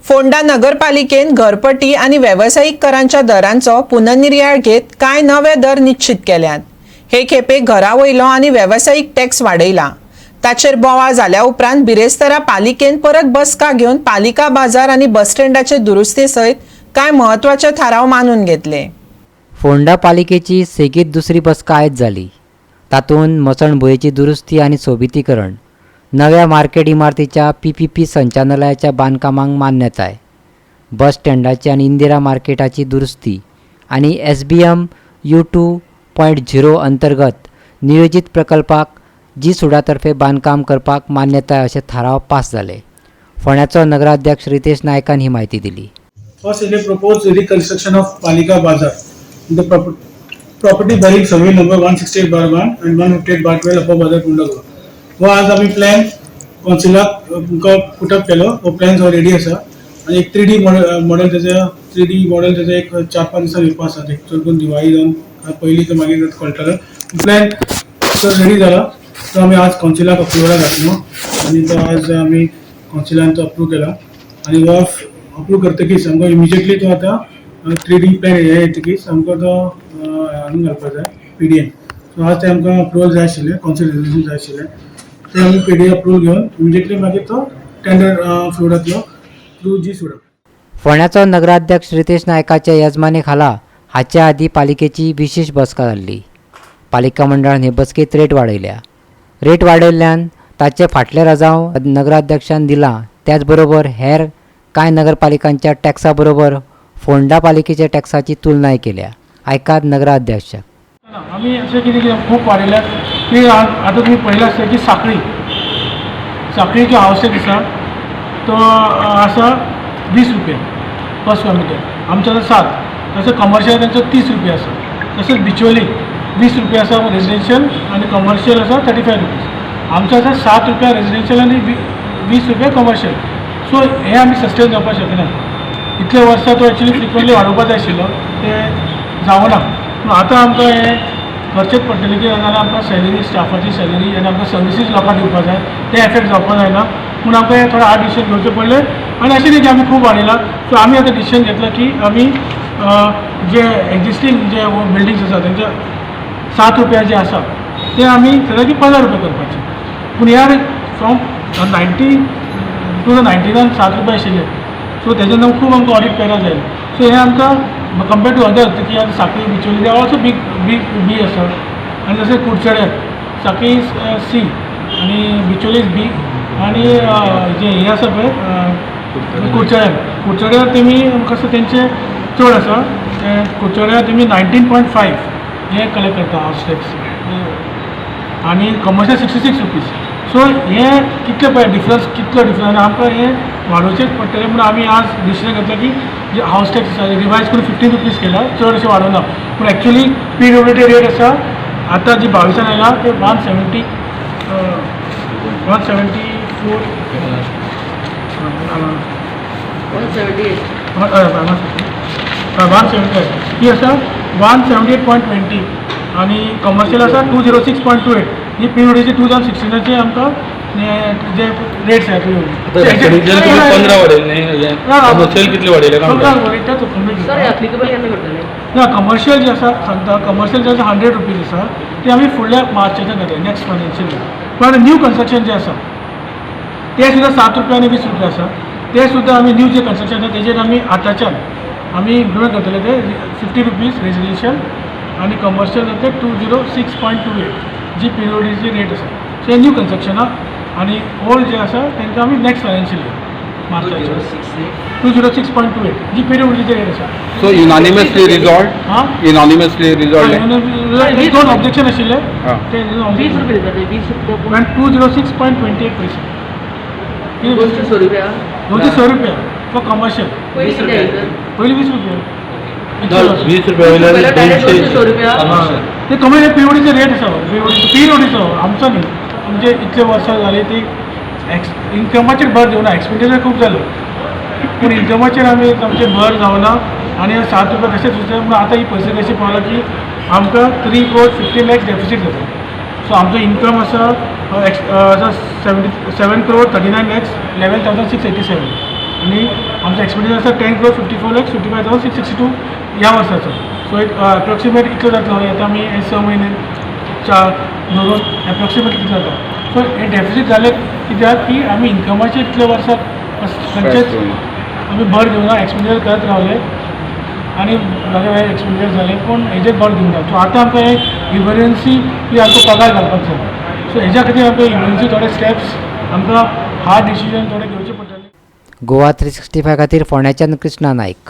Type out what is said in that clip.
फोंडा नगरपालिकेन घरपट्टी आणि व्यावसायिक करांच्या दरांचो पुनर्निर्याळ घेत कांय नवे दर निश्चित केल्यात। हे खेपे घरा वयलो आणि व्यावसायिक टॅक्स वाडयला। ताचेर बोवाळ जाल्या उपरांत बिरेस्तारा पालिकेन परत बसका घेवन पालिका बाजार आणि बस स्टँडाचे दुरुस्ते सयत कांय महत्वाचे थाराव मानून घेतले। फोंडा पालिकेची सेगीत दुसरी बसका आयज जाली। तातूंत मसणभुंयेची दुरुस्ती आणि सोबितीकरण, नव्या मार्केट इमारतीच्या PPP संचालनालयाच्या बांदकामांक मान्यताय, बस स्टँडाची आणि इंदिरा मार्केटाची दुरुस्ती आणि SBM U2.0 अंतर्गत नियोजित प्रकल्पाक जी सुडातर्फे बांदकाम करपाक मान्यताय असे थाराव पास जाले। फोंड्याचो नगराध्यक्ष रितेश नायकान ही माहिती दिली। First is a proposed reconstruction of Palika Bazar. The property bearing survey number 168/1 and 158/12 upper Bazar Kundagura. वो आज आम्ही प्लॅन कौन्सिलाक पुटअप केलो। वो प्लॅन्स ऑलरेडी आसा आणि एक 3D मॉडेल त्याचे एक 4-5 दिसां येवपा आसा। चडकरून दिवाळी जावन पयलीं तर मागीर कळटलें। प्लॅन रेडी जाला तो आम्ही आज कौन्सिलाक अप्रुवला घातलो आणि तो आज आम्ही कौन्सिलान तो अप्रूव केला आणि वो अप्रूव करतकीच आमकां इमिजिएटली तो आतां 3D प्लॅन हे येतकीच आमकां तो हाडून घालपाक जाय PDM। सो आज ते आमकां अप्रुवल जाय आशिल्लें, कौन्सिल रेजोल्यूशन जाय आशिल्लें, ते आमी PDM अप्रूवल घेवन इमिजिएटली मागीर तो टेंडर फ्लोडांतलो थ्रू जी सुडा। फोंड्याचो नगराध्यक्ष रितेश नायकाच्या येजमाने खाला हाच्या आदी पालिकेची विशेष बसका जाल्ली। पालिका मंडळान हे बसकेत रेट वाडयल्या। रेट वाडयल्ल्यान ताचे फाटले रजाव नगराध्यक्षान दिला। त्याच बरोबर हेर कांय नगरपालिकांच्या टॅक्सा बरोबर फोंडा पालिकेच्या टॅक्साची तुलनाय केल्या। आयकात नगराध्यक्ष। आम्ही असे कितें खूप वाडयल्यात की आतां तुम्ही पळयला आसता की साखळी जो हावस टॅक्स आसा तो आसा 20 रुपया पर स्क्वेअर मीटर, आमचा 7। तसं कमर्शियल त्यांचं 30 रुपया आसा। तसंच बिचोली 20 रुपया आसा रेजिडेन्शियल आणि कमर्शियल आसा 35 रुपीज। आमचा आसा 7 रुपया रेजिडेन्शियल आणि 20 रुपया कमर्शियल। सो हे आमी सस्टेन जावपाक शकना। इतले वर्सां तो एक्चुअली फ्रिक्वेंटली वाडोवपाक जाय आशिल्लो, ते जावना। आतां आमकां हे करचेच पडटलें की नाजाल्यार आमकां सॅलरी, स्टाफाची सॅलरी आनी आमकां सर्विसीस लोकांक दिवपाक जाय, ते एफेक्ट जावपाक जायना। पूण आमकां हे थोडे हार्ड डिसिजन घेवचे पडले आनी अशें न्ही की आमी खूब वाडयला। सो आमी आतां डिसिजन घेतला की आमी जे एक्जिस्टींग जे बिल्डिंग्स आसा तेंचे 7 रुपया जे आसा ते आमी थंय की 15 रुपया करपाचे। पूण ह्या फ्रॉम 2019 7 रुपया आशिल्ले। सो तेजे नंतर खूब आमकां ऑडिट करपाक जाय। सो हे आमकां कंपेर्ड टू अदर की आतां साखळी बिचोली दे ऑल्सो बी आसा आनी जशें कुडचड्यार साखळी C आनी बिचोली B आनी जे हे आसा पळय कुडचड्यार तेमी कसो तेंचे चड आसा। ते कुडचड्यार तेमी 19.5 हे कलेक्ट करता हावस टॅक्स आनी कमर्शियल 66 रुपीज। सो हे कितले पळय कितलो डिफरन्स आमकां हे वाडोवचेच पडटलें। म्हणून आमी आज डिसिजन घेतला की जे हावस टॅक्स आसा रिवायज करून 15 रुपीज केला, चड अशें वाडोवना। पूण एक्चुअली PWD रेट आसा आतां जी 22 आयला ते 174 ही आसा 178.20 आनी कमर्शियल आसा 206.28। ही PWDची 2016चे आमकां जे रेट्स आहेत ना कमर्शियल जे आसा सांगता कमर्शियल जे आसा 100 रुपीज आसा ते आमी फुडल्या मार्चाच्यान घातले नेक्स्ट फायनान्शियल इयर। पण न्यू कन्स्ट्रक्शन जे आसा ते सुद्दां 7 रुपया आनी 20 रुपया आसा। ते सुद्दां आमी न्यू जे कन्स्ट्रक्शन आसा तेजेर आमी आतांच्यान आमी इम्प्लिमेंट करतले ते 50 रुपीज रेजिडेन्शियल आणि कमर्शियल ते 206.28 जी PWDची रेट आसा। सो हे न्यू कन्स्ट्रक्शनाक आणि ओल्ड जे आसा तांकां आमी नेक्स्ट फायनान्शियल इयर मार्चाच्या 206.28 जी PWDची रेट आसा। सो युनानिमसली रिजॉल्व दोन ऑब्जेक्शन आशिल्ले ते 20 रुपया 206.28 पैसे 206 रुपया फॉर कमर्शियल। पयली 20 रुपया 20 रुपया ते कमी PWDचे रेट आसा। PWDचो आमचो न्ही, म्हणजे इतले वर्सां जाली ती इन्कमाचेर भर दिवना। एक्सपेंडिचर खूब जालो पूण इन्कमाचेर आमी आमचे भर जावना आणि 7 रुपया तशेंच उरता। पूण आतां ही परिस्थिती अशी पावला की आमकां 3 crore 50 lakhs डेफिसीट जाता। सो आमचो इन्कम आसा 7 crore 39 lakhs 11,687 आणि आमचा एक्सपेंडिचर आसा 10,54,55,662 ह्या वर्साचो. सो एक अप्रॉक्सिमेट इतलो जातलो. आता आमी 6 म्हयने धरून एप्रॉक्सिमेट कितलो जाता. सो हे डेफिसीट जाले कित्याक की आमी इन्कमाचेर इतल्या वर्साक खंयचेच आमी भर दिवना. एक्सपेंडिचर करत रावले आनी वेगळे एक्सपेंडिचर जाले पूण हेजेर भर दिवना. सो आतां आमकां एक इमर्जन्सी की आमकां पगार घालपाक जाय. सो हेज्या खातीर आमकां इमर्जन्सी थोडे स्टेप्स आमकां हार्ड डिसिजन थोडे घेवचे पडटले. गोवा 365 खातीर फोंड्याच्यान कृष्णा नायक.